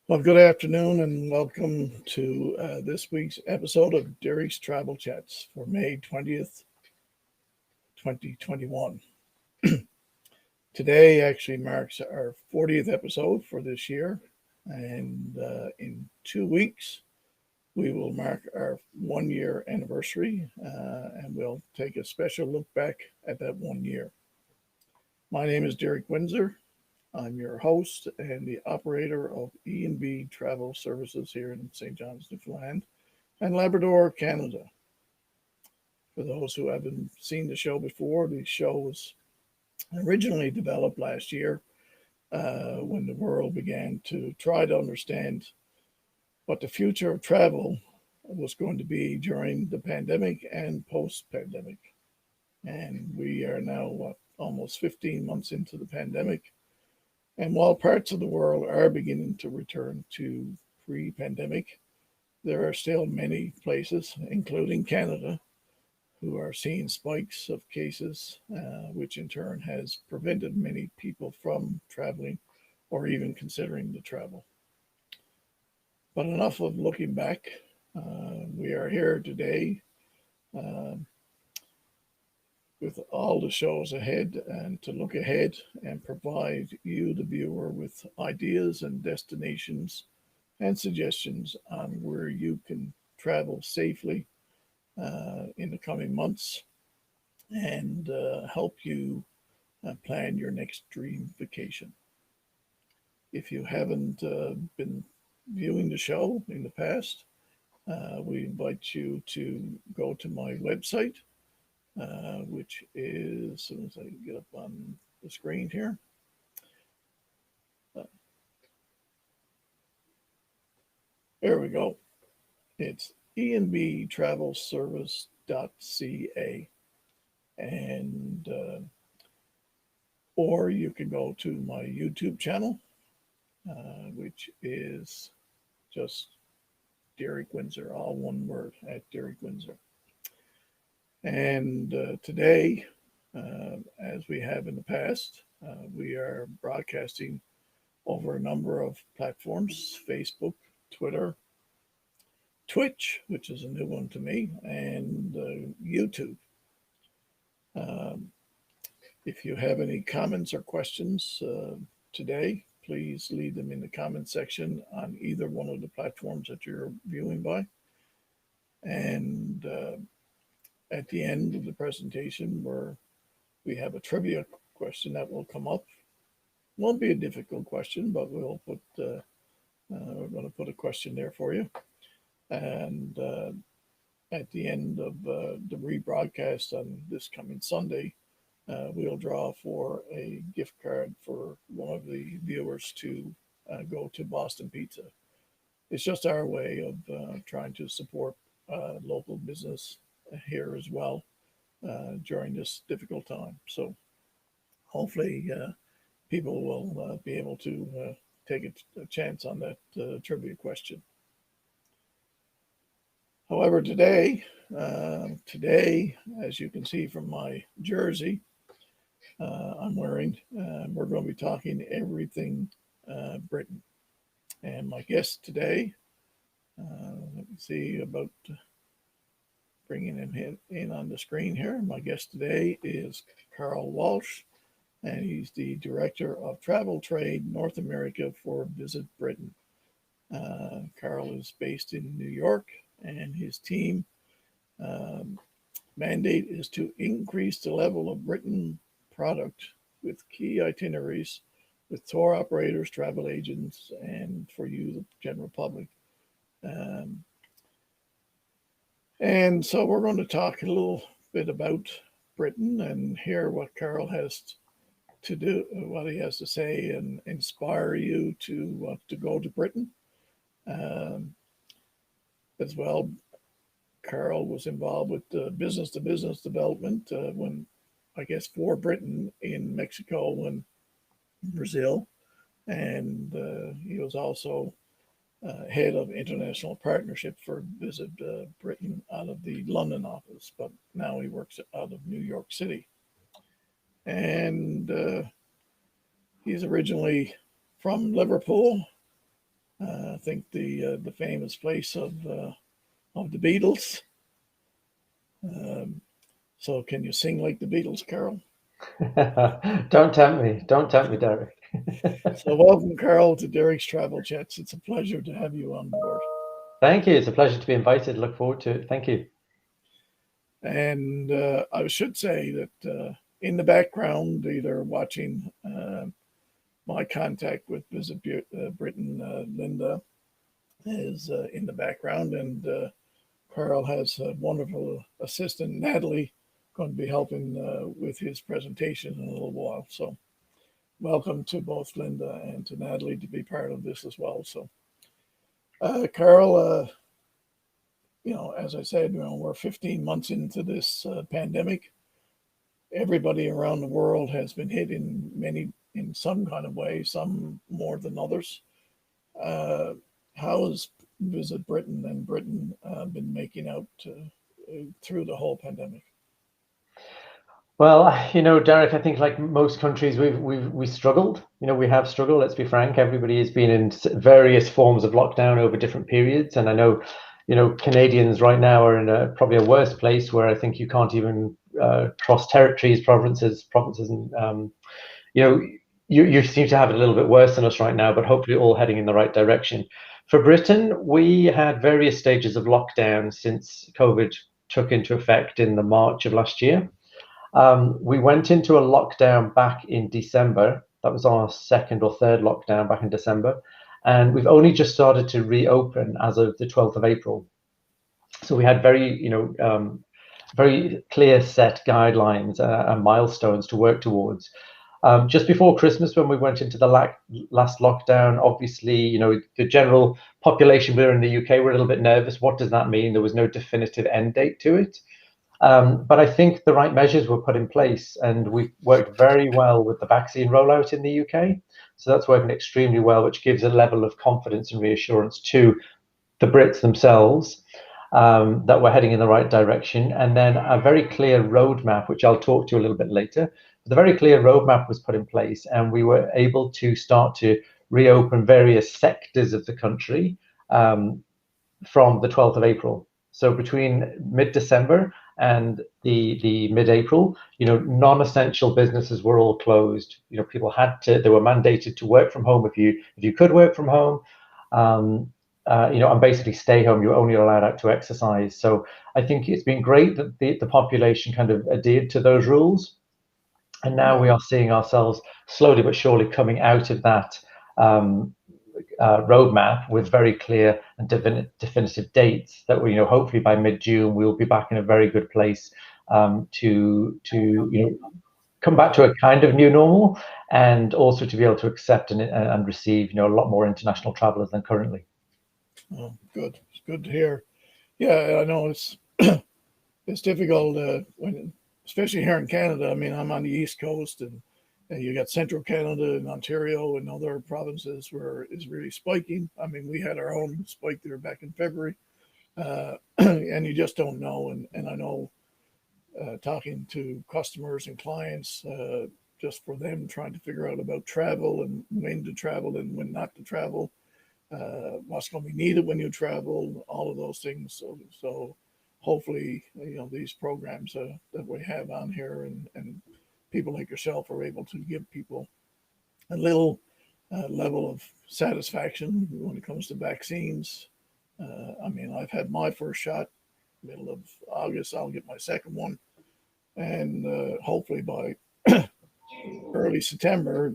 Well, good afternoon and welcome to this week's episode of Derek's Travel Chats for May 20th, 2021. Today actually marks our 40th episode for this year, and in 2 weeks we will mark our 1 year anniversary and we'll take a special look back at that 1 year. My name is Derek Windsor. I'm your host and the operator of E&B Travel Services here in St. John's, Newfoundland and Labrador, Canada. For those who haven't seen the show before, the show was originally developed last year when the world began to try to understand what the future of travel was going to be during the pandemic and post-pandemic. And we are now, almost 15 months into the pandemic. And while parts of the world are beginning to return to pre pandemic, there are still many places, including Canada, who are seeing spikes of cases, which in turn has prevented many people from traveling or even considering to travel. But enough of looking back. We are here today uh, with all the shows ahead and to look ahead and provide you, the viewer, with ideas and destinations and suggestions on where you can travel safely in the coming months and help you plan your next dream vacation. If you haven't been viewing the show in the past, we invite you to go to my website, which is, as soon as I get up on the screen here, uh, there we go. It's enbtravelservice.ca. And or you can go to my YouTube channel, which is just Derek Windsor, all one word, at Derek Windsor. And today, as we have in the past, we are broadcasting over a number of platforms: Facebook, Twitter, Twitch, which is a new one to me, and YouTube. Um, if you have any comments or questions today, please leave them in the comment section on either one of the platforms that you're viewing by. And at the end of the presentation, where we have a trivia question that will come up. Won't be a difficult question, but we're going to put a question there for you. And at the end of the rebroadcast on this coming Sunday, we'll draw for a gift card for one of the viewers to go to Boston Pizza. It's just our way of trying to support local business here as well during this difficult time. So hopefully people will be able to take a chance on that trivia question. However, today, as you can see from my jersey I'm wearing, we're going to be talking everything Britain. And my guest today, let me see about bringing him in on the screen here. My guest today is Carl Walsh, and he's the Director of Travel Trade North America for Visit Britain. Carl is based in New York, and his team um, mandate is to increase the level of Britain product with key itineraries with tour operators, travel agents, and for you, the general public. Um, and so we're going to talk a little bit about Britain and hear what Carl has to do, what he has to say, and inspire you to go to Britain. Um, as well, Carl was involved with business to business development when, I guess, for Britain in Mexico and Brazil. And he was also head of international partnership for Visit Britain out of the London office, but now he works out of New York City. And he's originally from Liverpool, I think the famous place of the Beatles. Um, so, can you sing like the Beatles, Carol? Don't tempt me. Don't tempt me, Derek. So, welcome, Carol, to Derek's Travel Chats. It's a pleasure to have you on board. Thank you. It's a pleasure to be invited. Look forward to it. Thank you. And I should say that in the background, either watching my contact with Britain, Linda, is in the background, and Carl has a wonderful assistant, Natalie, going to be helping with his presentation in a little while. So, welcome to both Linda and to Natalie to be part of this as well. So, Carl, as I said, we're 15 months into this pandemic. Everybody around the world has been hit in some kind of way, some more than others. Uh, how has Visit Britain and Britain been making out through the whole pandemic? Well, Derek, I think like most countries, we struggled. We have struggled. Let's be frank. Everybody has been in various forms of lockdown over different periods, and I know, Canadians right now are in probably a worse place where I think you can't even cross territories, provinces, and you know, you seem to have it a little bit worse than us right now, but hopefully all heading in the right direction. For Britain, we had various stages of lockdown since COVID took into effect in the March of last year. We went into a lockdown back in December. That was our second or third lockdown back in December. And we've only just started to reopen as of the 12th of April. So we had very clear set guidelines and milestones to work towards. Just before Christmas, when we went into the last lockdown, obviously, the general population here in the UK were a little bit nervous. What does that mean? There was no definitive end date to it. But I think the right measures were put in place, and we've worked very well with the vaccine rollout in the UK. So that's working extremely well, which gives a level of confidence and reassurance to the Brits themselves that we're heading in the right direction. And then a very clear roadmap, which I'll talk to you a little bit later. The very clear roadmap was put in place, and we were able to start to reopen various sectors of the country from the 12th of April. So between mid-December and the mid-April, non-essential businesses were all closed. People they were mandated to work from home if you could work from home. And basically stay home. You're only allowed out to exercise. So I think it's been great that the population kind of adhered to those rules. And now we are seeing ourselves slowly but surely coming out of that roadmap with very clear and definitive dates that we, hopefully by mid-June, we'll be back in a very good place to come back to a kind of new normal, and also to be able to accept and receive, a lot more international travelers than currently. Oh, good. It's good to hear. Yeah, I know it's it's difficult especially here in Canada. I mean, I'm on the East Coast, and you got Central Canada and Ontario and other provinces where it's really spiking. I mean, we had our own spike there back in February, and you just don't know. And I know talking to customers and clients, just for them trying to figure out about travel and when to travel and when not to travel, what's going to be needed when you travel, all of those things. So hopefully, these programs that we have on here and people like yourself are able to give people a little level of satisfaction when it comes to vaccines. I mean, I've had my first shot middle of August. I'll get my second one, and hopefully by early September,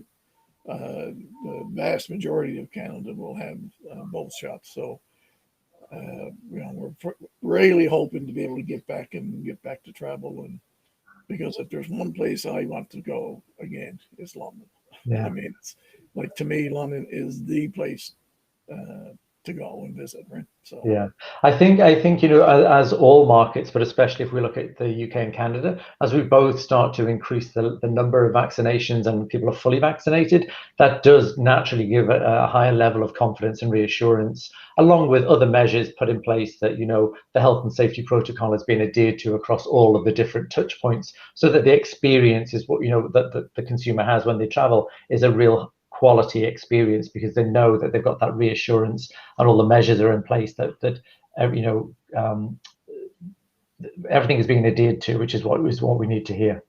the vast majority of Canada will have both shots. So, we're really hoping to be able to get back to travel, and because if there's one place I want to go again, it's London. Yeah. I mean, it's like, to me, London is the place to go and visit, right? So Yeah, I think as all markets, but especially if we look at the UK and Canada, as we both start to increase the number of vaccinations and people are fully vaccinated, that does naturally give a higher level of confidence and reassurance, along with other measures put in place that the health and safety protocol has been adhered to across all of the different touch points, so that the experience is what that the consumer has when they travel is a real quality experience, because they know that they've got that reassurance and all the measures are in place that everything is being adhered to, which is what we need to hear.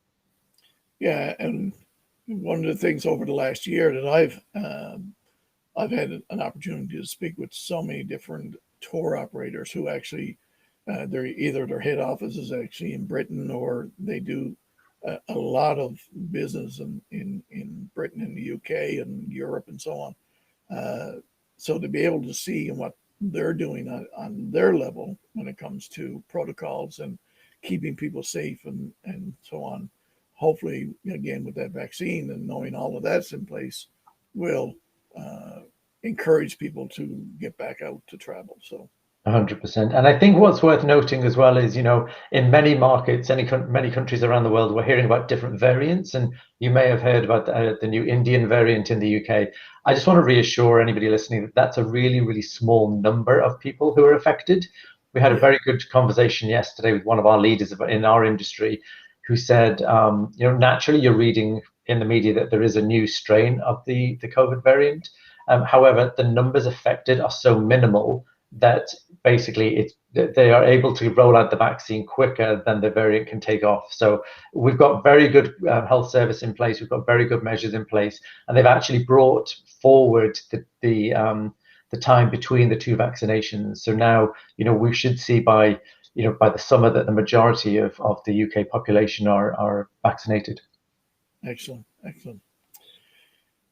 Yeah, and one of the things over the last year that I've had an opportunity to speak with so many different tour operators who actually they're either their head office is actually in Britain, or they do a lot of business in Britain and the UK and Europe and so on. So to be able to see what they're doing on their level when it comes to protocols and keeping people safe and so on, hopefully, again, with that vaccine and knowing all of that's in place, will encourage people to get back out to travel. So 100%. And I think what's worth noting as well is, in many markets, many countries around the world, we're hearing about different variants. And you may have heard about the new Indian variant in the UK. I just want to reassure anybody listening that that's a really, really small number of people who are affected. We had a very good conversation yesterday with one of our leaders in our industry who said, naturally you're reading in the media that there is a new strain of the COVID variant. However, the numbers affected are so minimal that basically they are able to roll out the vaccine quicker than the variant can take off. So we've got very good health service in place. We've got very good measures in place, and they've actually brought forward the time between the two vaccinations. So now, we should see by the summer that the majority of the UK population are vaccinated. excellent.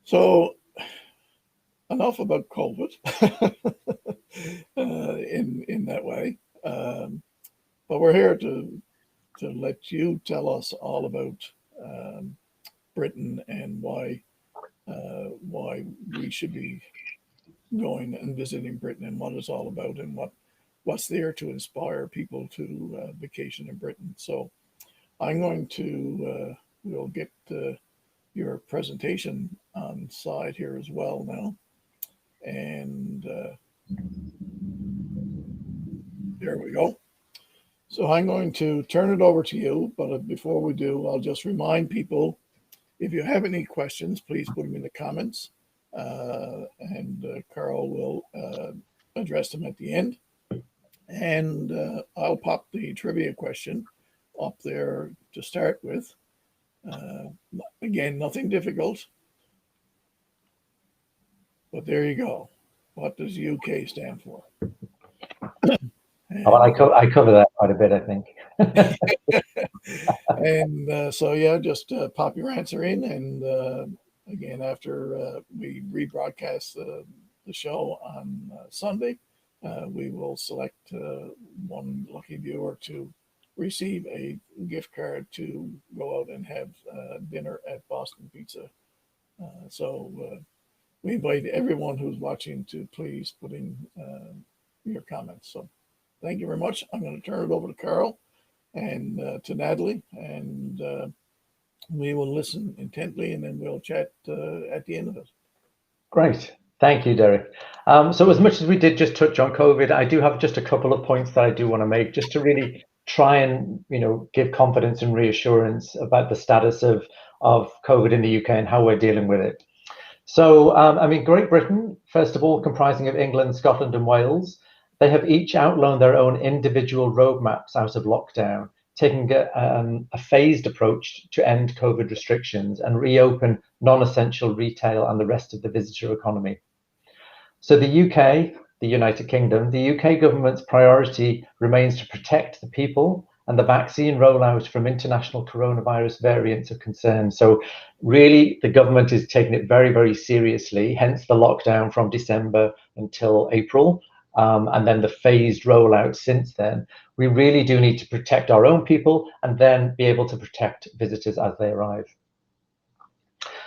So enough about COVID in that way. But we're here to let you tell us all about Britain and why we should be going and visiting Britain and what it's all about and what's there to inspire people to vacation in Britain. So I'm going to we'll get your presentation on side here as well now. And there we go. So I'm going to turn it over to you. But before we do, I'll just remind people, if you have any questions, please put them in the comments. And Carl will address them at the end. And I'll pop the trivia question up there to start with. Again, nothing difficult. But there you go. What does UK stand for? Well, I cover that quite a bit, I think. And so, yeah, just pop your answer in. And again, after we rebroadcast the show on Sunday, we will select one lucky viewer to receive a gift card to go out and have dinner at Boston Pizza. So we invite everyone who's watching to please put in your comments. So thank you very much. I'm going to turn it over to Carl and to Natalie, and we will listen intently, and then we'll chat at the end of it. Great. Thank you, Derek. So as much as we did just touch on COVID, I do have just a couple of points that I do want to make, just to really try and give confidence and reassurance about the status of COVID in the UK and how we're dealing with it. So, Great Britain, first of all, comprising of England, Scotland and Wales, they have each outlined their own individual roadmaps out of lockdown, taking a phased approach to end COVID restrictions and reopen non-essential retail and the rest of the visitor economy. So the UK, the United Kingdom, the UK government's priority remains to protect the people and the vaccine rollout from international coronavirus variants of concern. So really, the government is taking it very, very seriously, hence the lockdown from December until April, and then the phased rollout since then. We really do need to protect our own people and then be able to protect visitors as they arrive.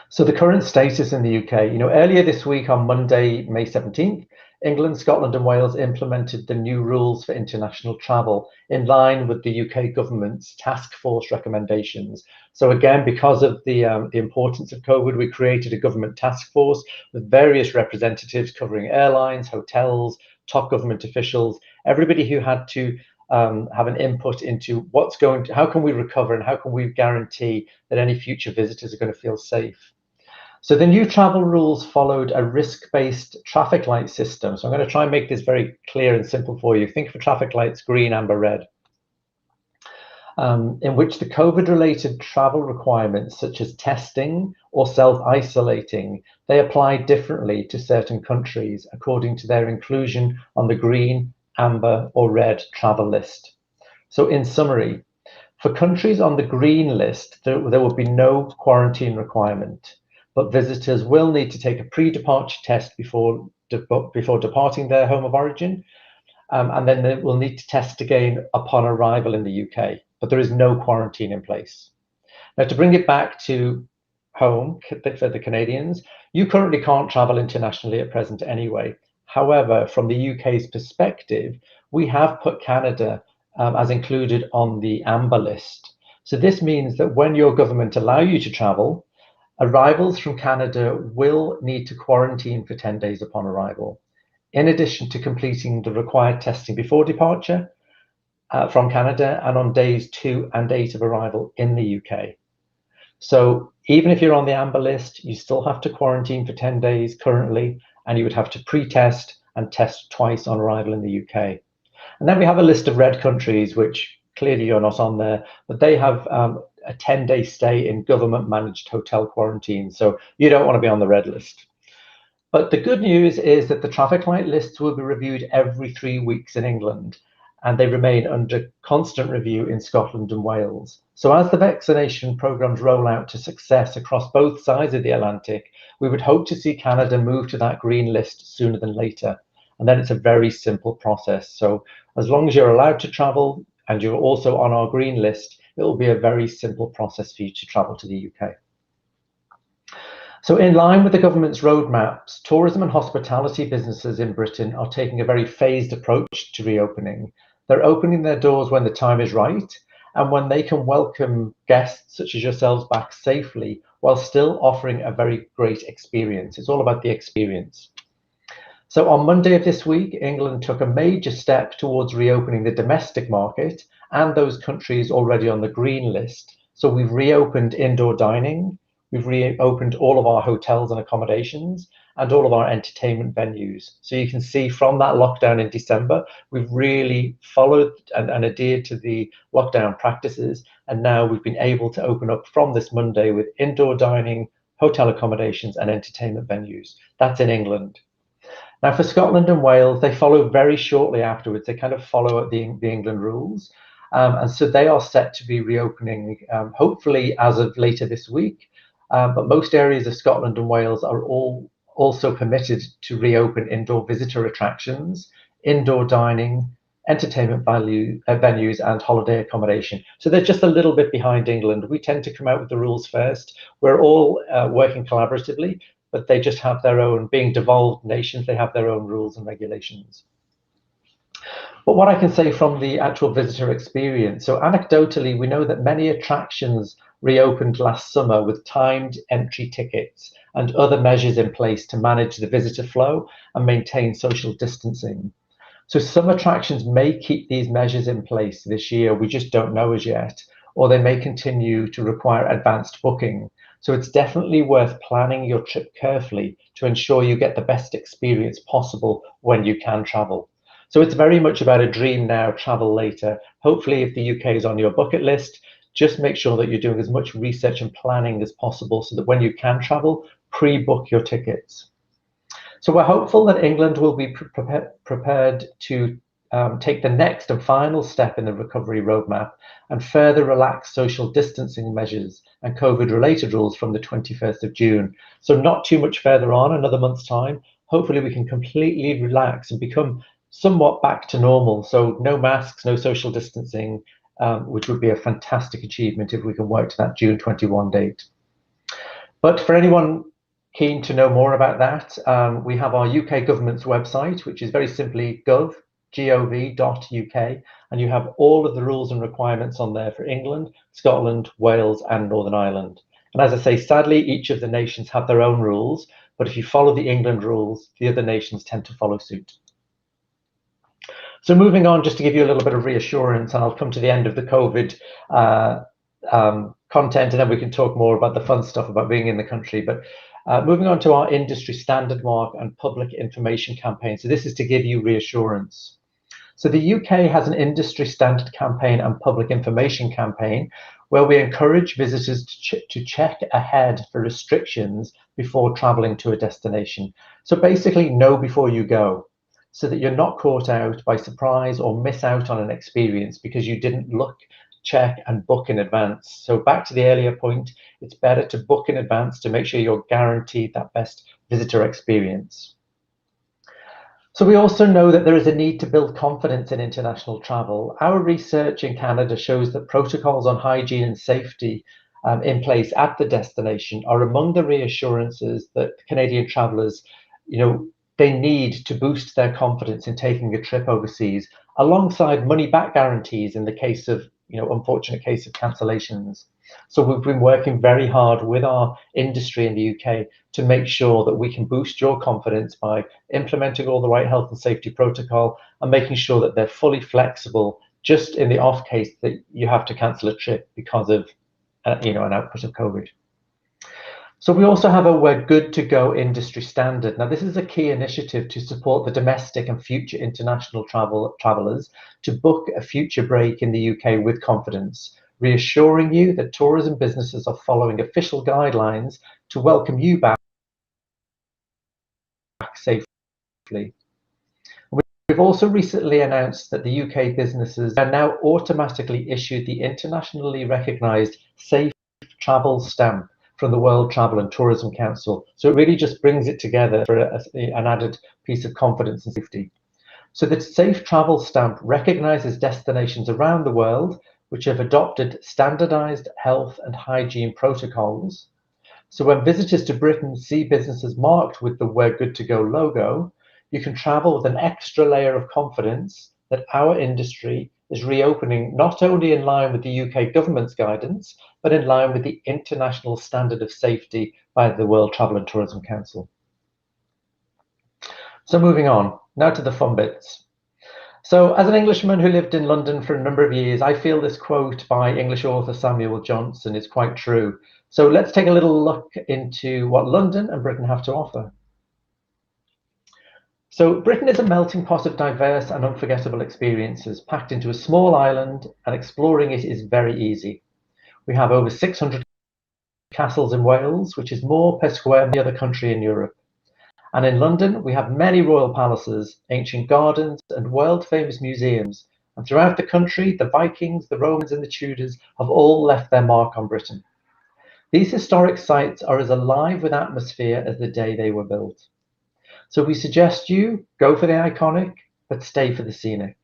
So the current status in the UK, earlier this week on Monday, May 17th, England, Scotland and Wales implemented the new rules for international travel in line with the UK government's task force recommendations. So again, because of the importance of COVID, we created a government task force with various representatives covering airlines, hotels, top government officials, everybody who had to have an input into how can we recover and how can we guarantee that any future visitors are going to feel safe. So the new travel rules followed a risk-based traffic light system. So I'm going to try and make this very clear and simple for you. Think of traffic lights, green, amber, red, in which the COVID-related travel requirements, such as testing or self-isolating, they apply differently to certain countries according to their inclusion on the green, amber, or red travel list. So in summary, for countries on the green list, there will be no quarantine requirement, but visitors will need to take a pre-departure test before departing their home of origin, and then they will need to test again upon arrival in the UK, but there is no quarantine in place. Now, to bring it back to home for the Canadians, you currently can't travel internationally at present anyway. However, from the UK's perspective, we have put Canada as included on the amber list. So this means that when your government allow you to travel, arrivals from Canada will need to quarantine for 10 days upon arrival, in addition to completing the required testing before departure from Canada and on days 2 and 8 of arrival in the UK. So even if you're on the amber list, you still have to quarantine for 10 days currently, and you would have to pre-test and test twice on arrival in the UK. And then we have a list of red countries, which clearly you're not on there, but they have a 10-day stay in government-managed hotel quarantine. So you don't want to be on the red list. But the good news is that the traffic light lists will be reviewed every 3 weeks in England, and they remain under constant review in Scotland and Wales. So as the vaccination programs roll out to success across both sides of the Atlantic, we would hope to see Canada move to that green list sooner than later. And then it's a very simple process. So as long as you're allowed to travel and you're also on our green list, it will be a very simple process for you to travel to the UK. So in line with the government's roadmaps, tourism and hospitality businesses in Britain are taking a very phased approach to reopening. They're opening their doors when the time is right and when they can welcome guests such as yourselves back safely while still offering a very great experience. It's all about the experience. So on Monday of this week, England took a major step towards reopening the domestic market and those countries already on the green list. So we've reopened indoor dining, we've reopened all of our hotels and accommodations, and all of our entertainment venues. So you can see from that lockdown in December, we've really followed and adhered to the lockdown practices. And now we've been able to open up from this Monday with indoor dining, hotel accommodations, and entertainment venues. That's in England. Now for Scotland and Wales, they follow very shortly afterwards. They kind of follow the England rules. And so they are set to be reopening, hopefully as of later this week. But most areas of Scotland and Wales are also permitted to reopen indoor visitor attractions, indoor dining, entertainment venues, and holiday accommodation. So they're just a little bit behind England. We tend to come out with the rules first. We're all working collaboratively, but they just have their own, being devolved nations, they have their own rules and regulations. But what I can say from the actual visitor experience, so anecdotally, we know that many attractions reopened last summer with timed entry tickets and other measures in place to manage the visitor flow and maintain social distancing. So some attractions may keep these measures in place this year, we just don't know as yet, or they may continue to require advanced booking. So it's definitely worth planning your trip carefully to ensure you get the best experience possible when you can travel. So it's very much about a dream now, travel later. Hopefully, if the UK is on your bucket list, just make sure that you're doing as much research and planning as possible so that when you can travel, pre-book your tickets. So we're hopeful that England will be prepared to take the next and final step in the recovery roadmap and further relax social distancing measures and COVID-related rules from the 21st of June. So not too much further on, another month's time. Hopefully we can completely relax and become somewhat back to normal. So no masks, no social distancing, which would be a fantastic achievement if we can work to that June 21 date. But for anyone keen to know more about that, we have our UK government's website, which is very simply gov.uk, and you have all of the rules and requirements on there for England, Scotland, Wales, and Northern Ireland. And as I say, sadly, each of the nations have their own rules, but if you follow the England rules, the other nations tend to follow suit. So moving on, just to give you a little bit of reassurance, and I'll come to the end of the COVID content, and then we can talk more about the fun stuff about being in the country. But moving on to our industry standard mark and public information campaign. So this is to give you reassurance. So the UK has an industry standard campaign and public information campaign where we encourage visitors to check ahead for restrictions before traveling to a destination. So basically know before you go, so that you're not caught out by surprise or miss out on an experience because you didn't look, check and book in advance. So back to the earlier point, it's better to book in advance to make sure you're guaranteed that best visitor experience. So we also know that there is a need to build confidence in international travel. Our research in Canada shows that protocols on hygiene and safety in place at the destination are among the reassurances that Canadian travellers, they need to boost their confidence in taking a trip overseas, alongside money back guarantees in the case of, unfortunate case of cancellations. So we've been working very hard with our industry in the UK to make sure that we can boost your confidence by implementing all the right health and safety protocol and making sure that they're fully flexible, just in the off case that you have to cancel a trip because of, an outbreak of COVID. So we also have a We're Good to Go industry standard. Now, this is a key initiative to support the domestic and future international travellers to book a future break in the UK with confidence, reassuring you that tourism businesses are following official guidelines to welcome you back safely. We've also recently announced that the UK businesses are now automatically issued the internationally recognised Safe Travel Stamp from the World Travel and Tourism Council. So it really just brings it together for an added piece of confidence and safety. So the Safe Travel Stamp recognises destinations around the world which have adopted standardised health and hygiene protocols. So when visitors to Britain see businesses marked with the We're Good to Go logo, you can travel with an extra layer of confidence that our industry is reopening not only in line with the UK government's guidance, but in line with the international standard of safety by the World Travel and Tourism Council. So moving on, now to the fun bits. So as an Englishman who lived in London for a number of years, I feel this quote by English author Samuel Johnson is quite true. So let's take a little look into what London and Britain have to offer. So Britain is a melting pot of diverse and unforgettable experiences packed into a small island, and exploring it is very easy. We have over 600 castles in Wales, which is more per square than any other country in Europe. And in London, we have many royal palaces, ancient gardens, and world-famous museums. And throughout the country, the Vikings, the Romans, and the Tudors have all left their mark on Britain. These historic sites are as alive with atmosphere as the day they were built. So we suggest you go for the iconic, but stay for the scenic.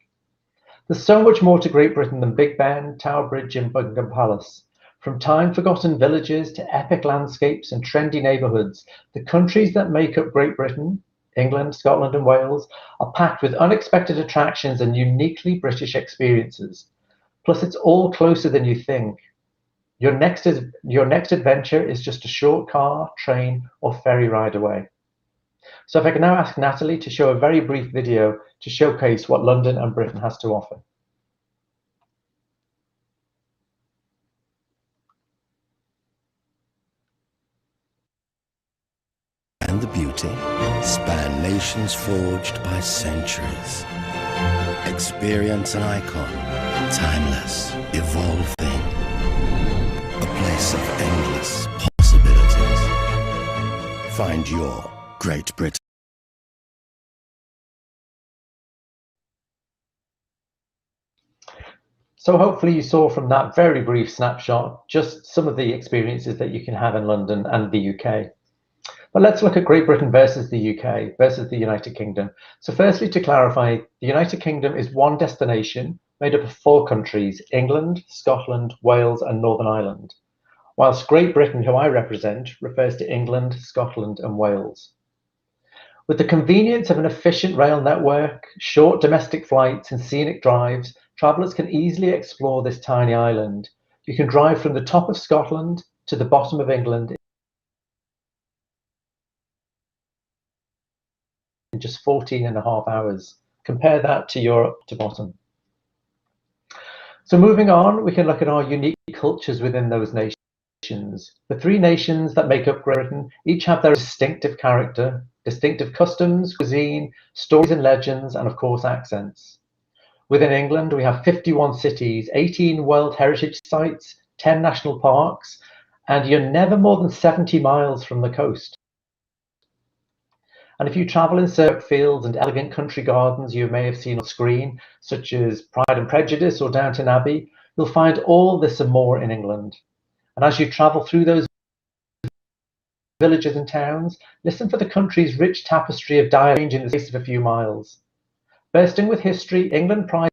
There's so much more to Great Britain than Big Ben, Tower Bridge, and Buckingham Palace. From time-forgotten villages to epic landscapes and trendy neighbourhoods, the countries that make up Great Britain, England, Scotland, and Wales, are packed with unexpected attractions and uniquely British experiences. Plus, it's all closer than you think. Your next adventure is just a short car, train, or ferry ride away. So if I can now ask Natalie to show a very brief video to showcase what London and Britain has to offer. And the beauty span nations forged by centuries. Experience an icon, timeless, evolving. A place of endless possibilities. Find your Great Britain. So hopefully you saw from that very brief snapshot just some of the experiences that you can have in London and the UK. But let's look at Great Britain versus the UK versus the United Kingdom. So firstly, to clarify, the United Kingdom is one destination made up of 4 countries: England, Scotland, Wales, and Northern Ireland. Whilst Great Britain, who I represent, refers to England, Scotland, and Wales. With the convenience of an efficient rail network, short domestic flights, and scenic drives, travellers can easily explore this tiny island. You can drive from the top of Scotland to the bottom of England in just 14.5 hours. Compare that to Europe to bottom. So moving on, we can look at our unique cultures within those nations. nations. The three nations that make up Great Britain each have their distinctive character, distinctive customs, cuisine, stories and legends, and of course accents. Within England, we have 51 cities, 18 World Heritage Sites, 10 national parks, and you're never more than 70 miles from the coast. And if you travel in cirque fields and elegant country gardens you may have seen on screen, such as Pride and Prejudice or Downton Abbey, you'll find all this and more in England. And as you travel through those villages and towns, listen for the country's rich tapestry of dialect in the space of a few miles. Bursting with history, England prides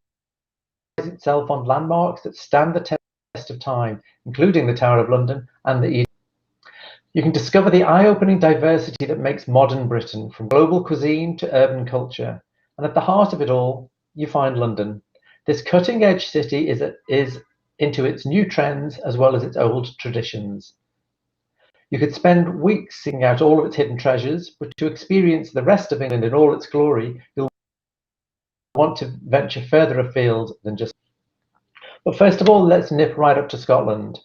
itself on landmarks that stand the test of time, including the Tower of London and the East. You can discover the eye-opening diversity that makes modern Britain, from global cuisine to urban culture. And at the heart of it all, you find London. This cutting-edge city is into its new trends as well as its old traditions. You could spend weeks seeking out all of its hidden treasures, but to experience the rest of England in all its glory, you'll want to venture further afield than just. But first of all, let's nip right up to Scotland.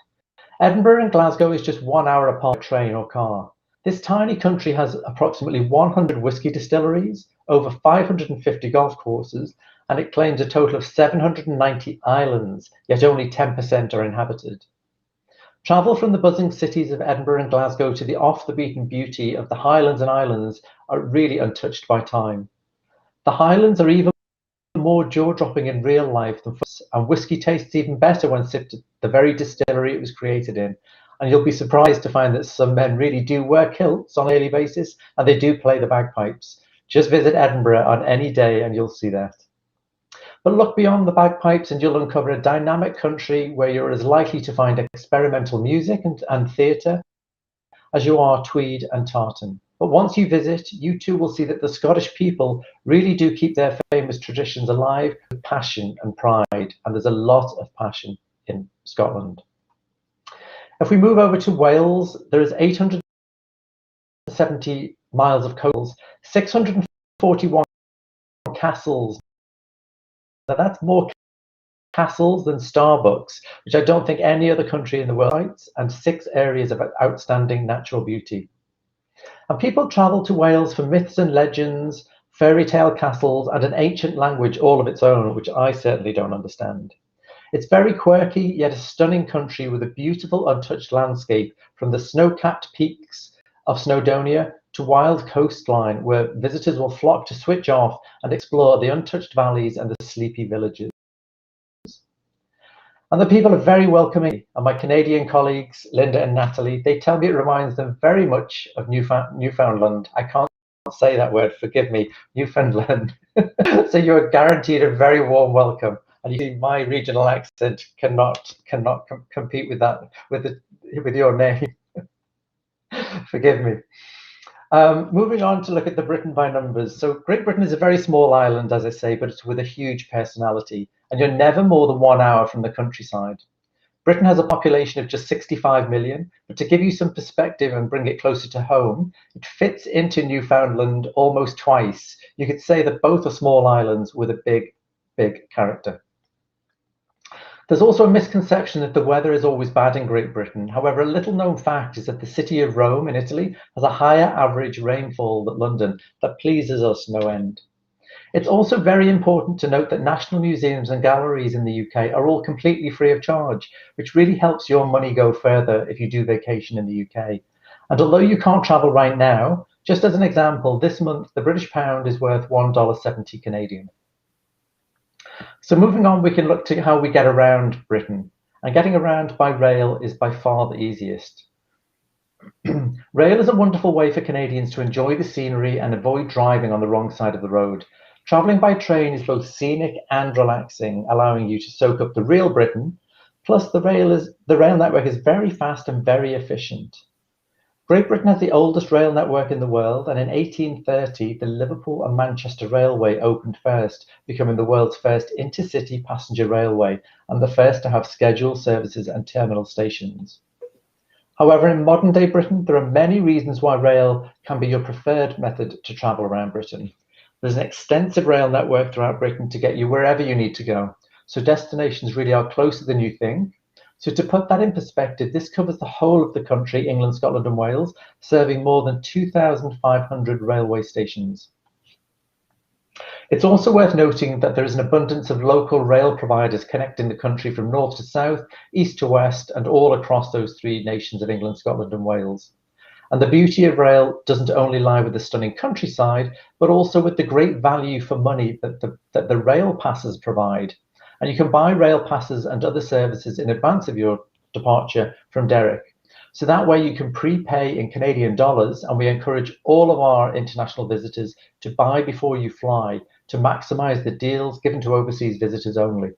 Edinburgh and Glasgow is just 1 hour apart by train or car. This tiny country has approximately 100 whisky distilleries, over 550 golf courses, and it claims a total of 790 islands, yet only 10% are inhabited. Travel from the buzzing cities of Edinburgh and Glasgow to the off-the-beaten beauty of the Highlands and Islands are really untouched by time. The Highlands are even more jaw-dropping in real life than and whisky tastes even better when sipped at the very distillery it was created in. And you'll be surprised to find that some men really do wear kilts on a daily basis, and they do play the bagpipes. Just visit Edinburgh on any day and you'll see that. But look beyond the bagpipes and you'll uncover a dynamic country where you're as likely to find experimental music and theatre as you are tweed and tartan. But once you visit, you too will see that the Scottish people really do keep their famous traditions alive with passion and pride, and there's a lot of passion in Scotland. If we move over to Wales, there is 870 miles of coast, 641 castles. Now that's more castles than Starbucks, which I don't think any other country in the world has, and 6 areas of outstanding natural beauty. And people travel to Wales for myths and legends, fairy tale castles, and an ancient language all of its own, which I certainly don't understand. It's very quirky, yet a stunning country with a beautiful untouched landscape, from the snow-capped peaks of Snowdonia to wild coastline, where visitors will flock to switch off and explore the untouched valleys and the sleepy villages. And the people are very welcoming. And my Canadian colleagues, Linda and Natalie, they tell me it reminds them very much of Newfoundland. I can't say that word, forgive me, Newfoundland. So you're guaranteed a very warm welcome. And you see, my regional accent cannot compete with that, with your name. Forgive me. Moving on to look at the Britain by numbers. So Great Britain is a very small island, as I say, but it's with a huge personality, and you're never more than 1 hour from the countryside. Britain has a population of just 65 million, but to give you some perspective and bring it closer to home, it fits into Newfoundland almost twice. You could say that both are small islands with a big, big character. There's also a misconception that the weather is always bad in Great Britain. However, a little known fact is that the city of Rome in Italy has a higher average rainfall than London that pleases us no end. It's also very important to note that national museums and galleries in the UK are all completely free of charge, which really helps your money go further if you do vacation in the UK. And although you can't travel right now, just as an example, this month the British pound is worth $1.70 Canadian. So moving on, we can look to how we get around Britain. And getting around by rail is by far the easiest. Rail is a wonderful way for Canadians to enjoy the scenery and avoid driving on the wrong side of the road. Travelling by train is both scenic and relaxing, allowing you to soak up the real Britain. Plus, the rail network is very fast and very efficient. Great Britain has the oldest rail network in the world, and in 1830, the Liverpool and Manchester Railway opened first, becoming the world's first intercity passenger railway and the first to have scheduled services and terminal stations. However, in modern-day Britain, there are many reasons why rail can be your preferred method to travel around Britain. There's an extensive rail network throughout Britain to get you wherever you need to go, so destinations really are closer than you think. So to put that in perspective, this covers the whole of the country, England, Scotland and Wales, serving more than 2,500 railway stations. It's also worth noting that there is an abundance of local rail providers connecting the country from north to south, east to west, and all across those three nations of England, Scotland and Wales. And the beauty of rail doesn't only lie with the stunning countryside, but also with the great value for money that the rail passes provide. And you can buy rail passes and other services in advance of your departure from Derek. So that way you can prepay in Canadian dollars, and we encourage all of our international visitors to buy before you fly to maximize the deals given to overseas visitors only.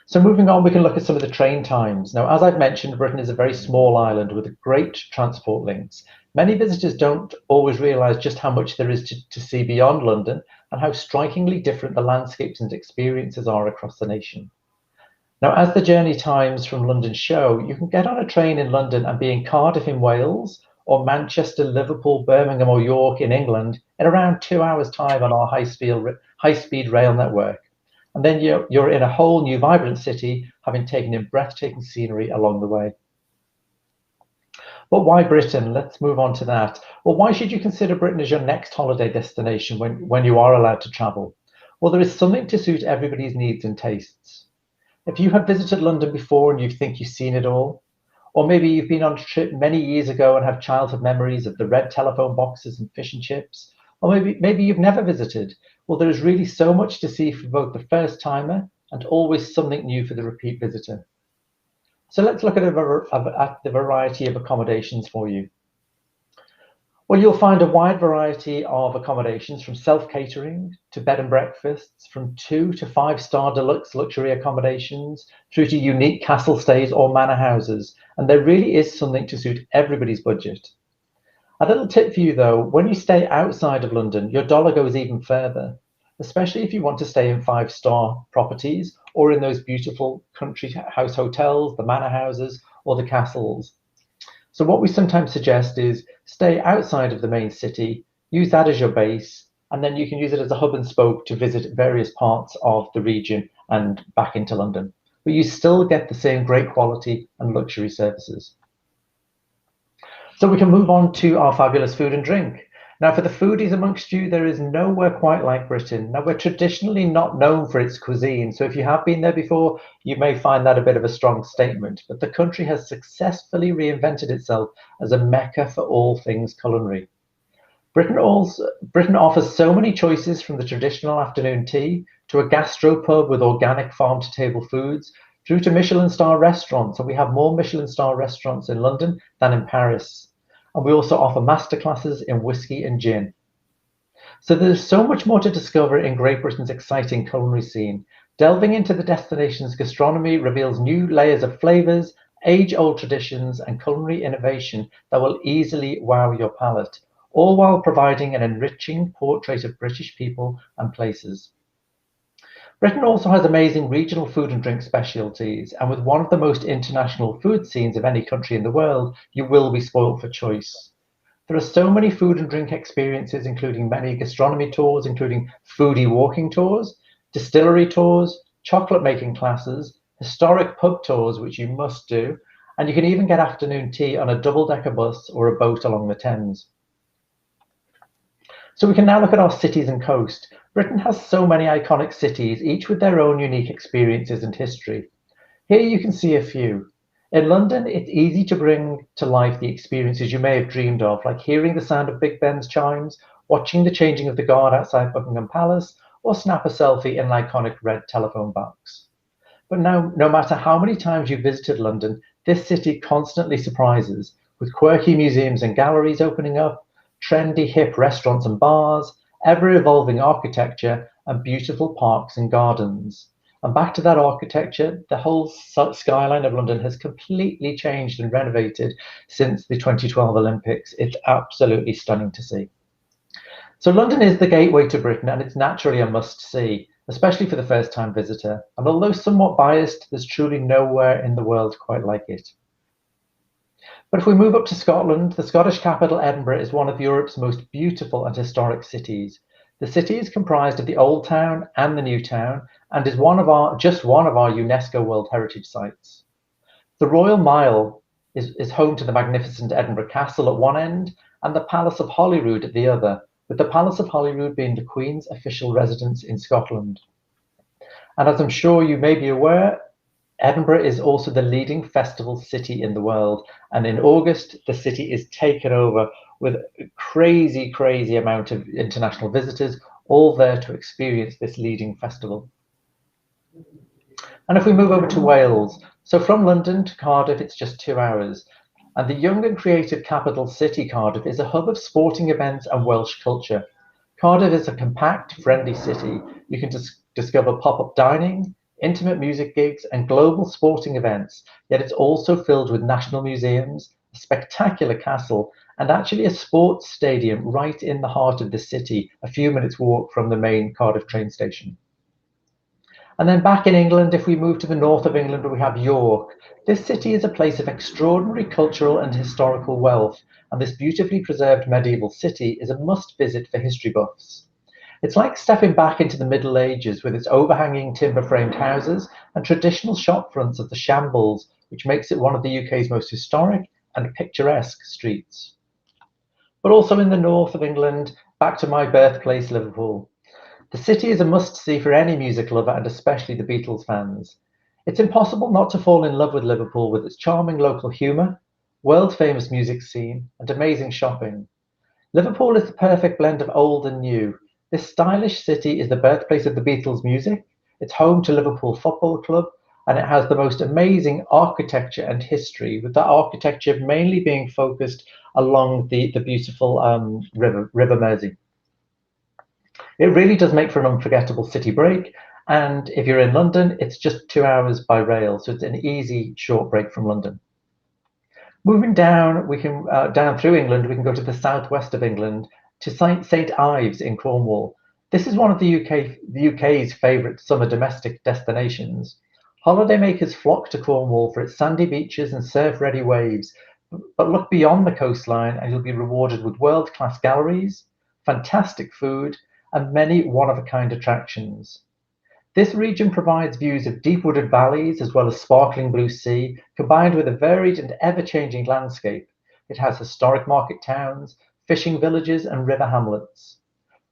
So moving on, we can look at some of the train times. Now, as I've mentioned, Britain is a very small island with great transport links. Many visitors don't always realize just how much there is to see beyond London and how strikingly different the landscapes and experiences are across the nation. Now, as the journey times from London show, you can get on a train in London and be in Cardiff in Wales, or Manchester, Liverpool, Birmingham or York in England in around 2 hours' time on our high-speed rail network. And then you're in a whole new vibrant city, having taken in breathtaking scenery along the way. But why Britain? Let's move on to that. Well, why should you consider Britain as your next holiday destination when you are allowed to travel? Well, there is something to suit everybody's needs and tastes. If you have visited London before and you think you've seen it all, or maybe you've been on a trip many years ago and have childhood memories of the red telephone boxes and fish and chips, or maybe you've never visited, well, there is really so much to see for both the first timer and always something new for the repeat visitor. So let's look at the variety of accommodations for you. Well, you'll find a wide variety of accommodations, from self-catering to bed and breakfasts, from 2 to 5-star deluxe luxury accommodations, through to unique castle stays or manor houses. And there really is something to suit everybody's budget. A little tip for you though, when you stay outside of London, your dollar goes even further, especially if you want to stay in 5-star properties or in those beautiful country house hotels, the manor houses or the castles. So what we sometimes suggest is stay outside of the main city, use that as your base, and then you can use it as a hub and spoke to visit various parts of the region and back into London. But you still get the same great quality and luxury services. So we can move on to our fabulous food and drink. Now, for the foodies amongst you, there is nowhere quite like Britain. Now, we're traditionally not known for its cuisine, so if you have been there before, you may find that a bit of a strong statement, but the country has successfully reinvented itself as a mecca for all things culinary. Britain offers so many choices, from the traditional afternoon tea to a gastropub with organic farm-to-table foods, through to Michelin star restaurants, and we have more Michelin star restaurants in London than in Paris. And we also offer masterclasses in whiskey and gin. So there's so much more to discover in Great Britain's exciting culinary scene. Delving into the destination's gastronomy reveals new layers of flavours, age-old traditions and culinary innovation that will easily wow your palate, all while providing an enriching portrait of British people and places. Britain also has amazing regional food and drink specialties, and with one of the most international food scenes of any country in the world, you will be spoiled for choice. There are so many food and drink experiences, including many gastronomy tours, including foodie walking tours, distillery tours, chocolate making classes, historic pub tours, which you must do, and you can even get afternoon tea on a double-decker bus or a boat along the Thames. So we can now look at our cities and coast. Britain has so many iconic cities, each with their own unique experiences and history. Here you can see a few. In London, it's easy to bring to life the experiences you may have dreamed of, like hearing the sound of Big Ben's chimes, watching the changing of the guard outside Buckingham Palace, or snap a selfie in an iconic red telephone box. But now, no matter how many times you've visited London, this city constantly surprises, with quirky museums and galleries opening up, trendy hip restaurants and bars, ever-evolving architecture, and beautiful parks and gardens. And back to that architecture, the whole skyline of London has completely changed and renovated since the 2012 Olympics. It's absolutely stunning to see. So London is the gateway to Britain, and it's naturally a must-see, especially for the first-time visitor. And although somewhat biased, there's truly nowhere in the world quite like it. But if we move up to Scotland, the Scottish capital, Edinburgh, is one of Europe's most beautiful and historic cities. The city is comprised of the Old Town and the New Town, and is just one of our UNESCO World Heritage Sites. The Royal Mile is home to the magnificent Edinburgh Castle at one end and the Palace of Holyrood at the other, with the Palace of Holyrood being the Queen's official residence in Scotland. And as I'm sure you may be aware, Edinburgh is also the leading festival city in the world. And in August, the city is taken over with a crazy, crazy amount of international visitors, all there to experience this leading festival. And if we move over to Wales, so from London to Cardiff, it's just 2 hours. And the young and creative capital city, Cardiff, is a hub of sporting events and Welsh culture. Cardiff is a compact, friendly city. You can discover pop-up dining, intimate music gigs, and global sporting events, yet it's also filled with national museums, a spectacular castle, and actually a sports stadium right in the heart of the city, a few minutes walk from the main Cardiff train station. And then back in England, if we move to the north of England, we have York. This city is a place of extraordinary cultural and historical wealth, and this beautifully preserved medieval city is a must-visit for history buffs. It's like stepping back into the Middle Ages with its overhanging timber-framed houses and traditional shop fronts of the Shambles, which makes it one of the UK's most historic and picturesque streets. But also in the north of England, back to my birthplace, Liverpool. The city is a must-see for any music lover and especially the Beatles fans. It's impossible not to fall in love with Liverpool with its charming local humour, world-famous music scene, and amazing shopping. Liverpool is the perfect blend of old and new. This stylish city is the birthplace of the Beatles' music, it's home to Liverpool Football Club, and it has the most amazing architecture and history, with that architecture mainly being focused along the beautiful River Mersey. It really does make for an unforgettable city break, and if you're in London, it's just 2 hours by rail, so it's an easy short break from London. Moving down, we can down through England, we can go to the southwest of England, to St Ives in Cornwall. This is one of the UK's favourite summer domestic destinations. Holidaymakers flock to Cornwall for its sandy beaches and surf-ready waves, but look beyond the coastline and you'll be rewarded with world-class galleries, fantastic food, and many one-of-a-kind attractions. This region provides views of deep wooded valleys as well as sparkling blue sea, combined with a varied and ever-changing landscape. It has historic market towns, fishing villages, and river hamlets.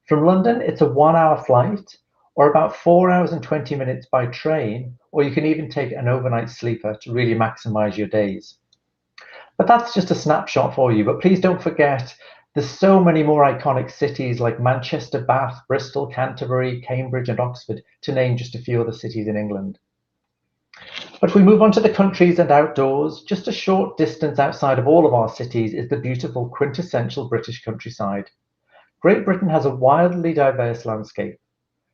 From London, it's a 1 hour flight, or about 4 hours and 20 minutes by train, or you can even take an overnight sleeper to really maximize your days. But that's just a snapshot for you, but please don't forget, there's so many more iconic cities like Manchester, Bath, Bristol, Canterbury, Cambridge, and Oxford, to name just a few other cities in England. But if we move on to the countries and outdoors, just a short distance outside of all of our cities is the beautiful quintessential British countryside. Great Britain has a wildly diverse landscape,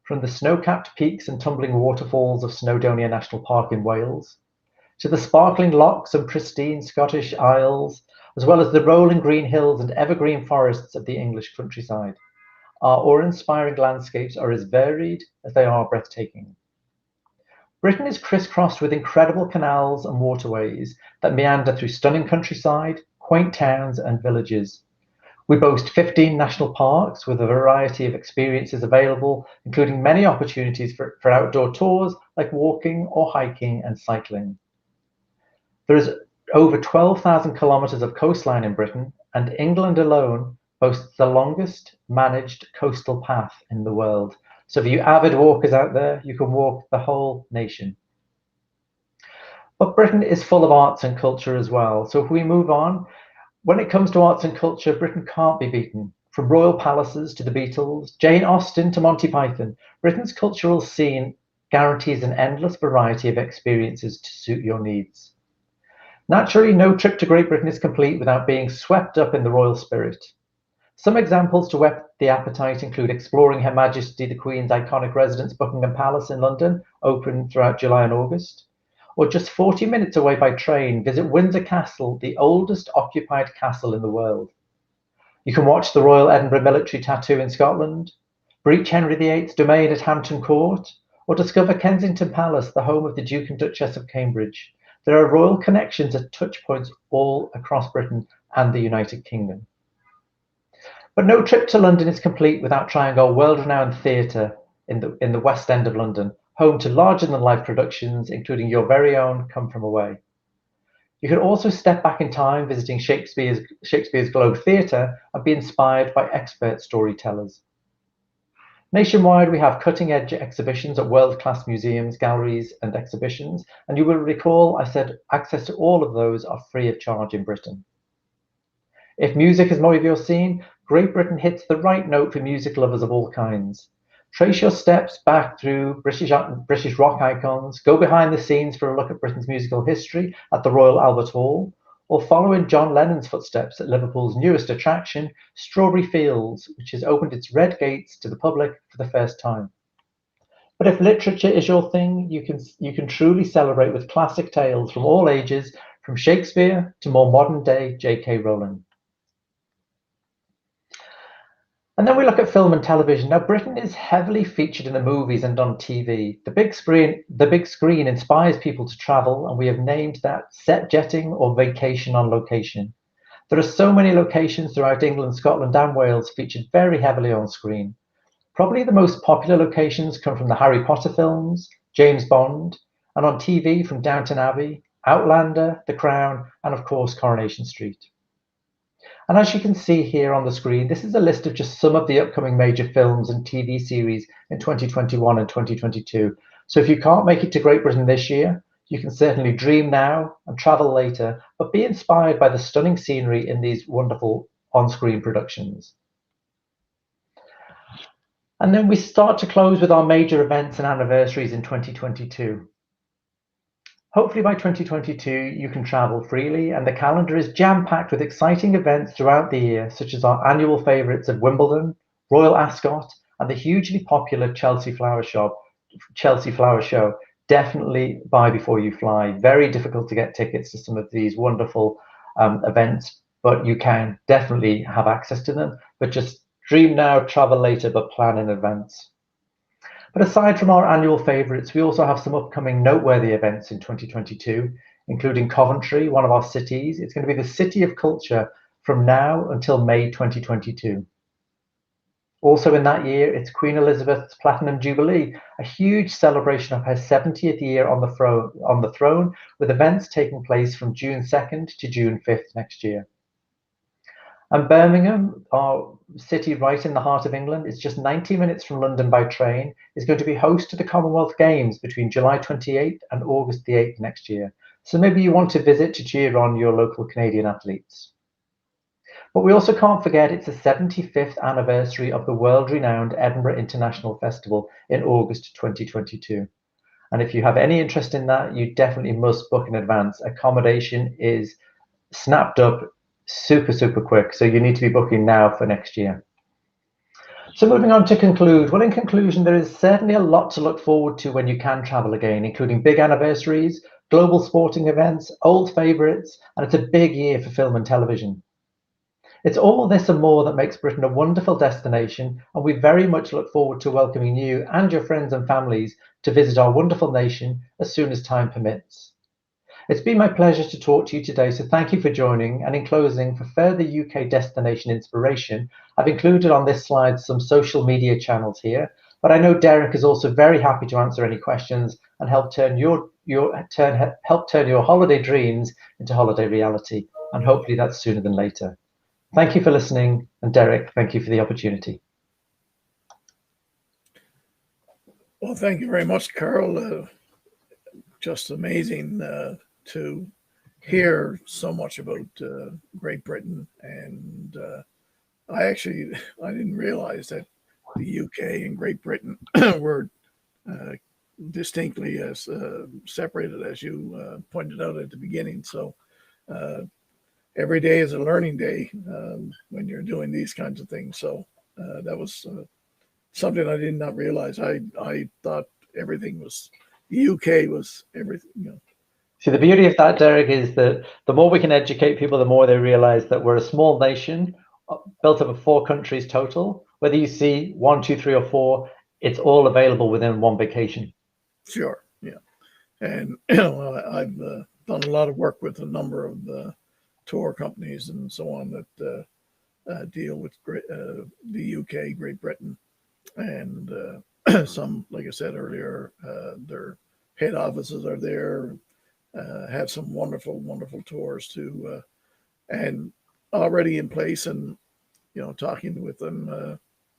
from the snow-capped peaks and tumbling waterfalls of Snowdonia National Park in Wales, to the sparkling lochs and pristine Scottish Isles, as well as the rolling green hills and evergreen forests of the English countryside. Our awe-inspiring landscapes are as varied as they are breathtaking. Britain is crisscrossed with incredible canals and waterways that meander through stunning countryside, quaint towns, and villages. We boast 15 national parks with a variety of experiences available, including many opportunities for outdoor tours like walking or hiking and cycling. There is over 12,000 kilometres of coastline in Britain, and England alone boasts the longest managed coastal path in the world. So for you avid walkers out there, you can walk the whole nation. But Britain is full of arts and culture as well. So if we move on, when it comes to arts and culture, Britain can't be beaten. From royal palaces to the Beatles, Jane Austen to Monty Python, Britain's cultural scene guarantees an endless variety of experiences to suit your needs. Naturally, no trip to Great Britain is complete without being swept up in the royal spirit. Some examples to whet the appetite include exploring Her Majesty the Queen's iconic residence, Buckingham Palace in London, open throughout July and August, or just 40 minutes away by train, visit Windsor Castle, the oldest occupied castle in the world. You can watch the Royal Edinburgh Military Tattoo in Scotland, breach Henry VIII's domain at Hampton Court, or discover Kensington Palace, the home of the Duke and Duchess of Cambridge. There are royal connections at touchpoints all across Britain and the United Kingdom. But no trip to London is complete without trying our world-renowned theatre in the West End of London, home to larger-than-life productions, including your very own Come From Away. You could also step back in time, visiting Shakespeare's Globe Theatre, and be inspired by expert storytellers. Nationwide, we have cutting-edge exhibitions at world-class museums, galleries, and exhibitions, and you will recall I said access to all of those are free of charge in Britain. If music is more of your scene, Great Britain hits the right note for music lovers of all kinds. Trace your steps back through British rock icons, go behind the scenes for a look at Britain's musical history at the Royal Albert Hall, or follow in John Lennon's footsteps at Liverpool's newest attraction, Strawberry Fields, which has opened its red gates to the public for the first time. But if literature is your thing, you can truly celebrate with classic tales from all ages, from Shakespeare to more modern-day J.K. Rowling. And then we look at film and television. Now, Britain is heavily featured in the movies and on TV. The big screen inspires people to travel, and we have named that set jetting or vacation on location. There are so many locations throughout England, Scotland, and Wales featured very heavily on screen. Probably the most popular locations come from the Harry Potter films, James Bond, and on TV from Downton Abbey, Outlander, The Crown, and of course Coronation Street. And as you can see here on the screen, this is a list of just some of the upcoming major films and TV series in 2021 and 2022. So if you can't make it to Great Britain this year, you can certainly dream now and travel later, but be inspired by the stunning scenery in these wonderful on-screen productions. And then we start to close with our major events and anniversaries in 2022. Hopefully by 2022, you can travel freely, and the calendar is jam-packed with exciting events throughout the year, such as our annual favourites of Wimbledon, Royal Ascot, and the hugely popular Chelsea Flower Show. Definitely buy before you fly. Very difficult to get tickets to some of these wonderful events, but you can definitely have access to them. But just dream now, travel later, but plan in advance. But aside from our annual favourites, we also have some upcoming noteworthy events in 2022, including Coventry, one of our cities. It's going to be the City of Culture from now until May 2022. Also in that year, it's Queen Elizabeth's Platinum Jubilee, a huge celebration of her 70th year on the throne, with events taking place from June 2nd to June 5th next year. And Birmingham, our city right in the heart of England, it's just 90 minutes from London by train, is going to be host to the Commonwealth Games between July 28th and August the 8th next year. So maybe you want to visit to cheer on your local Canadian athletes. But we also can't forget it's the 75th anniversary of the world-renowned Edinburgh International Festival in August 2022. And if you have any interest in that, you definitely must book in advance. Accommodation is snapped up super quick, so you need to be booking now for next year. So moving on to conclude, well, in conclusion, there is certainly a lot to look forward to when you can travel again, including big anniversaries, global sporting events, old favourites, and it's a big year for film and television. It's all this and more that makes Britain a wonderful destination, and we very much look forward to welcoming you and your friends and families to visit our wonderful nation as soon as time permits. It's been my pleasure to talk to you today, so thank you for joining. And in closing, for further UK destination inspiration, I've included on this slide some social media channels here, but I know Derek is also very happy to answer any questions and help turn your holiday dreams into holiday reality, and hopefully that's sooner than later. Thank you for listening, and Derek, thank you for the opportunity. Well, thank you very much, Carl. Just amazing to hear so much about Great Britain, and I didn't realize that the UK and Great Britain were distinctly as separated as you pointed out at the beginning. So every day is a learning day when you're doing these kinds of things. So that was something I did not realize. I thought everything was, the UK was everything, you know. See, the beauty of that, Derek, is that the more we can educate people, the more they realize that we're a small nation built up of 4 countries total. Whether you see 1, 2, 3, or 4, it's all available within one vacation. Sure, yeah. And you know, I've done a lot of work with a number of tour companies and so on that deal with the UK, Great Britain, and some, like I said earlier, their head offices are there. have some wonderful, wonderful tours to, and already in place. And talking with them,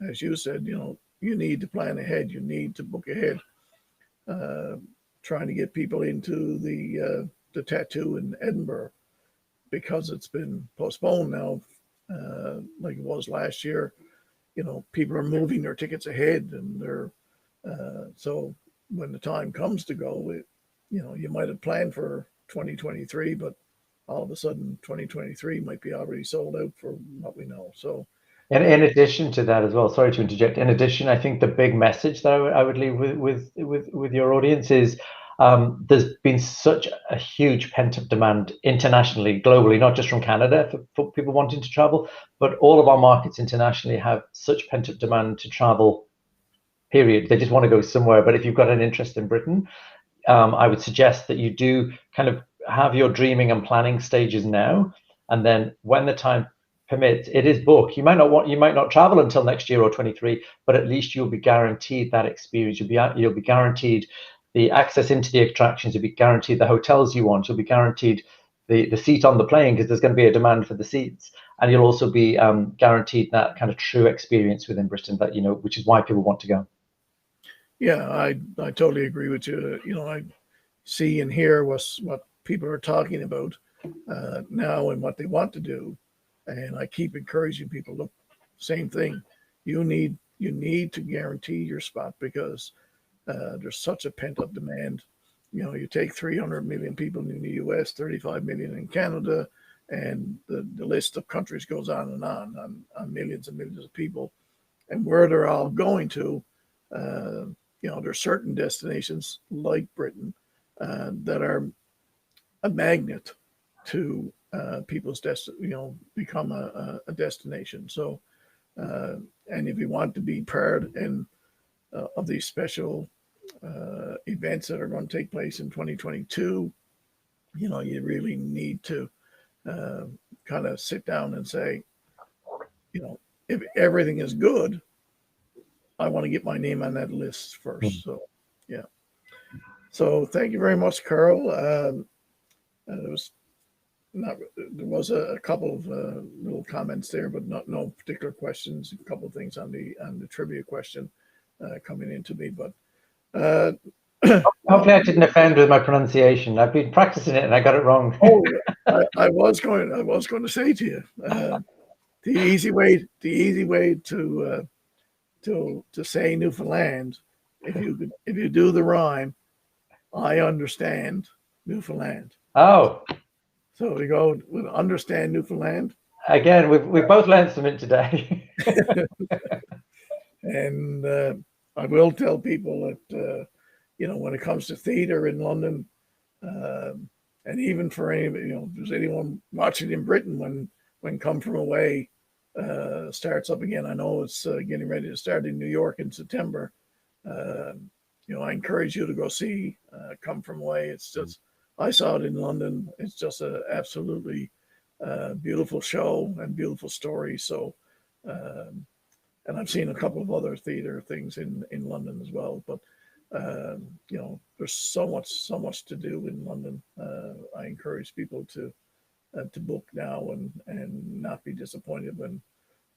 as you said, you need to plan ahead. You need to book ahead. Trying to get people into the tattoo in Edinburgh, because it's been postponed now, like it was last year. People are moving their tickets ahead, and they're so when the time comes to go, you might have planned for 2023, but all of a sudden 2023 might be already sold out for what we know. So, and in addition to that as well, sorry to interject. In addition, I think the big message that I would leave with your audience is there's been such a huge pent-up demand internationally, globally, not just from Canada for people wanting to travel, but all of our markets internationally have such pent-up demand to travel, period. They just want to go somewhere. But if you've got an interest in Britain, I would suggest that you do kind of have your dreaming and planning stages now, and then when the time permits, it is booked. You might not travel until next year or 23, but at least you'll be guaranteed that experience. You'll be guaranteed the access into the attractions. You'll be guaranteed the hotels you want. You'll be guaranteed the seat on the plane, because there's going to be a demand for the seats, and you'll also be guaranteed that kind of true experience within Britain, that which is why people want to go. Yeah, I totally agree with you. I see and hear what people are talking about now and what they want to do, and I keep encouraging people. Look, same thing. You need to guarantee your spot, because there's such a pent up demand. You take 300 million people in the U.S., 35 million in Canada, and the list of countries goes on millions and millions of people, and where they're all going to. There's certain destinations like Britain that are a magnet to people's become a destination. So, and if you want to be part of these special events that are going to take place in 2022, you really need to kind of sit down and say, if everything is good, I want to get my name on that list first. So, yeah. So thank you very much, Carl. There was a couple of little comments there, but no particular questions. A couple of things on the trivia question coming into me, but hopefully I didn't offend with my pronunciation. I've been practicing it and I got it wrong. I was going to say to you, the easy way to say Newfoundland, if you do the rhyme, I understand Newfoundland. Oh, so we go with understand Newfoundland. Again, we've both learned something today. And I will tell people that when it comes to theater in London, and even for anybody, if there's anyone watching in Britain when Come From Away starts up again. I know it's getting ready to start in New York in September. I encourage you to go see Come From Away. It's just, I saw it in London. It's just an absolutely beautiful show and beautiful story. So, and I've seen a couple of other theater things in London as well. But there's so much to do in London. I encourage people to book now and not be disappointed when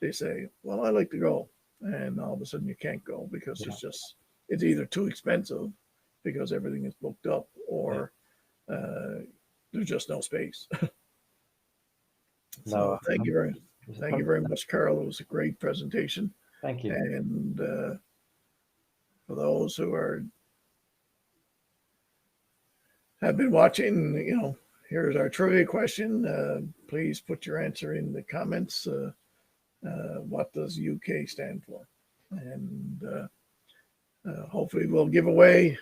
they say, well, I like to go, and all of a sudden you can't go because it's either too expensive because everything is booked up, or there's just no space. So thank you very much, Carl. It was a great presentation. Thank you. And for those who have been watching, here's our trivia question. Please put your answer in the comments. What does UK stand for? And hopefully we'll give away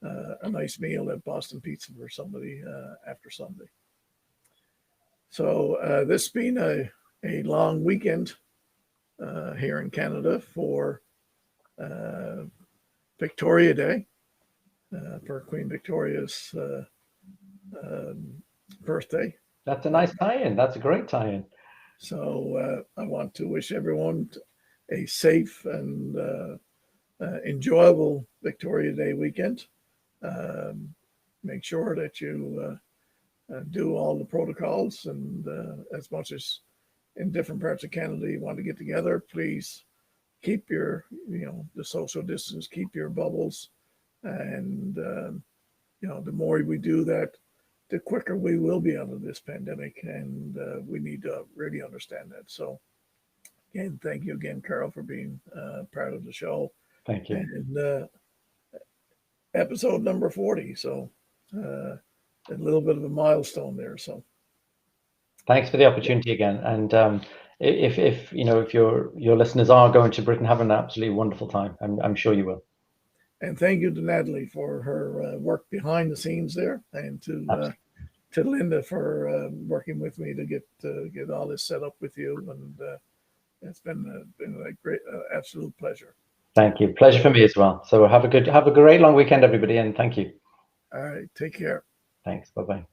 a nice meal at Boston Pizza for somebody after Sunday. So this being a long weekend here in Canada for Victoria Day, for Queen Victoria's birthday. That's a nice tie-in. That's a great tie-in. So I want to wish everyone a safe and enjoyable Victoria Day weekend. make sure that you do all the protocols, and as much as in different parts of Canada you want to get together, please keep your, the social distance, keep your bubbles, and the more we do that, the quicker we will be out of this pandemic, and we need to really understand that. So again, thank you again, Carl, for being part of the show. Thank you. And episode number 40. So a little bit of a milestone there. So thanks for the opportunity again. And if your listeners are going to Britain, have an absolutely wonderful time. I'm sure you will. And thank you to Natalie for her work behind the scenes there, and to Linda for working with me to get all this set up with you. And it's been a great, absolute pleasure. Thank you. Pleasure for me as well. So have a great long weekend, everybody, and thank you. All right, take care. Thanks. Bye-bye.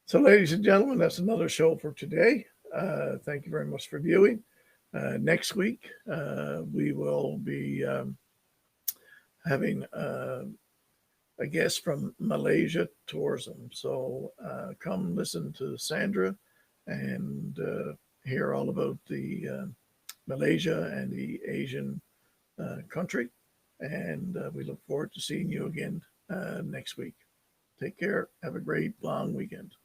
So, ladies and gentlemen, that's another show for today. Thank you very much for viewing. Next week, we will be having a guest from Malaysia Tourism. So come listen to Sandra and hear all about the Malaysia and the Asian country. And we look forward to seeing you again next week. Take care. Have a great long weekend.